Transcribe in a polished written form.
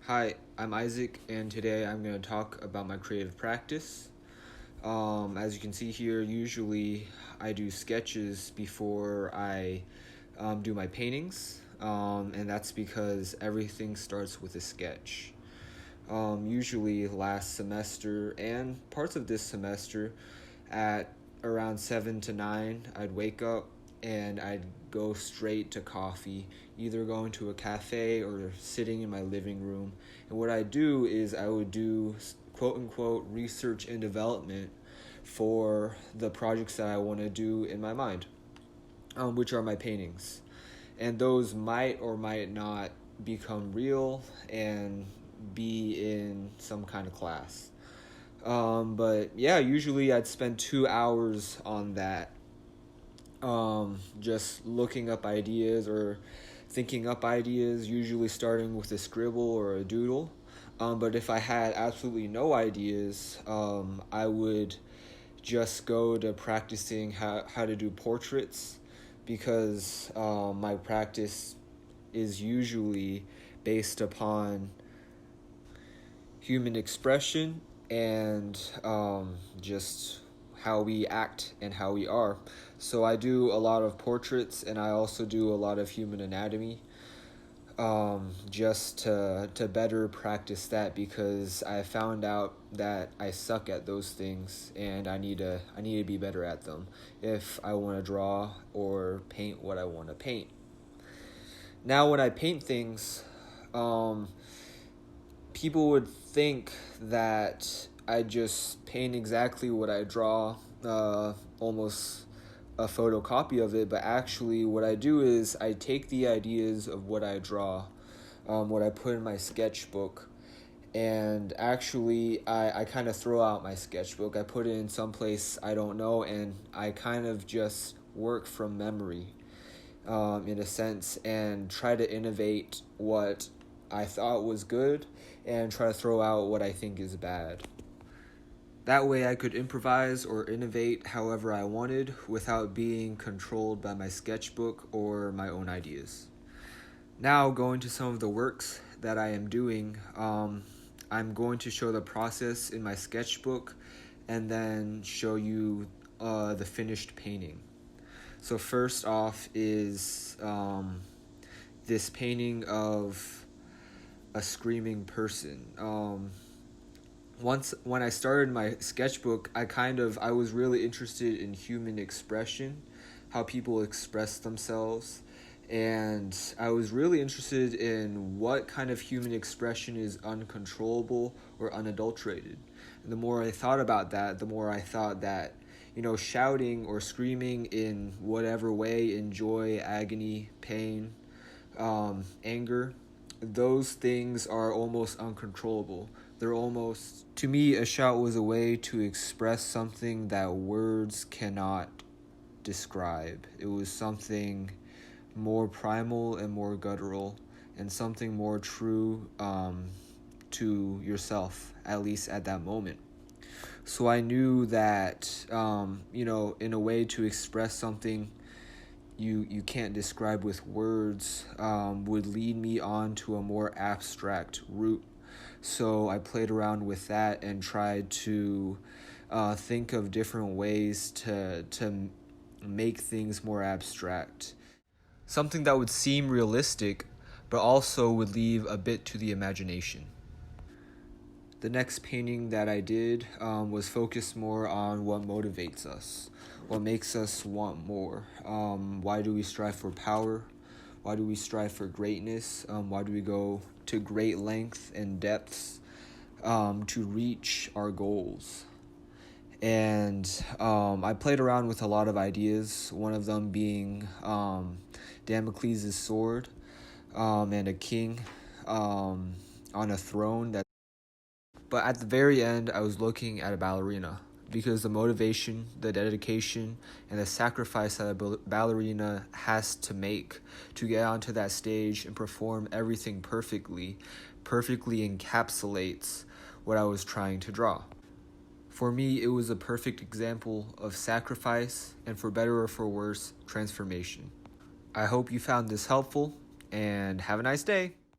Hi, I'm Isaac, and today I'm going to talk about my creative practice. As you can see here, usually I do sketches before I do my paintings, and that's because everything starts with a sketch. Usually last semester and parts of this semester at around 7 to 9, I'd wake up and I'd go straight to coffee, either going to a cafe or sitting in my living room. And what I do is I would do quote unquote research and development for the projects that I want to do in my mind, which are my paintings. And those might or might not become real and be in some kind of class. But yeah, usually I'd spend 2 hours on that, just looking up ideas or thinking up ideas, usually starting with a scribble or a doodle. But if I had absolutely no ideas, I would just go to practicing how to do portraits because my practice is usually based upon human expression and just how we act and how we are. So I do a lot of portraits and I also do a lot of human anatomy, just to better practice that because I found out that I suck at those things and I need to be better at them if I want to draw or paint what I want to paint. Now when I paint things, people would think that I just paint exactly what I draw, almost a photocopy of it, but actually what I do is I take the ideas of what I draw, what I put in my sketchbook, and actually I kind of throw out my sketchbook. I put it in some place I don't know, and I kind of just work from memory, in a sense, and try to innovate what I thought was good and try to throw out what I think is bad. That way I could improvise or innovate however I wanted without being controlled by my sketchbook or my own ideas. Now, going to some of the works that I am doing, I'm going to show the process in my sketchbook and then show you the finished painting. So first off is this painting of a screaming person. Once when I started my sketchbook, I was really interested in human expression, how people express themselves, and I was really interested in what kind of human expression is uncontrollable or unadulterated. And the more I thought about that, the more I thought that, shouting or screaming in whatever way, in joy, agony, pain, anger, those things are almost uncontrollable. They're almost, to me, a shout was a way to express something that words cannot describe. It was something more primal and more guttural and something more true, to yourself, at least at that moment. So I knew that, in a way to express something you can't describe with words, would lead me on to a more abstract route. So I played around with that and tried to think of different ways to make things more abstract. Something that would seem realistic, but also would leave a bit to the imagination. The next painting that I did was focused more on what motivates us, what makes us want more. Why do we strive for power? Why do we strive for greatness? Why do we go to great length and depths to reach our goals? And I played around with a lot of ideas, one of them being Damocles' sword, and a king on a throne. But at the very end, I was looking at a ballerina because the motivation, the dedication, and the sacrifice that a ballerina has to make to get onto that stage and perform everything perfectly encapsulates what I was trying to draw. For me, it was a perfect example of sacrifice and, for better or for worse, transformation. I hope you found this helpful, and have a nice day.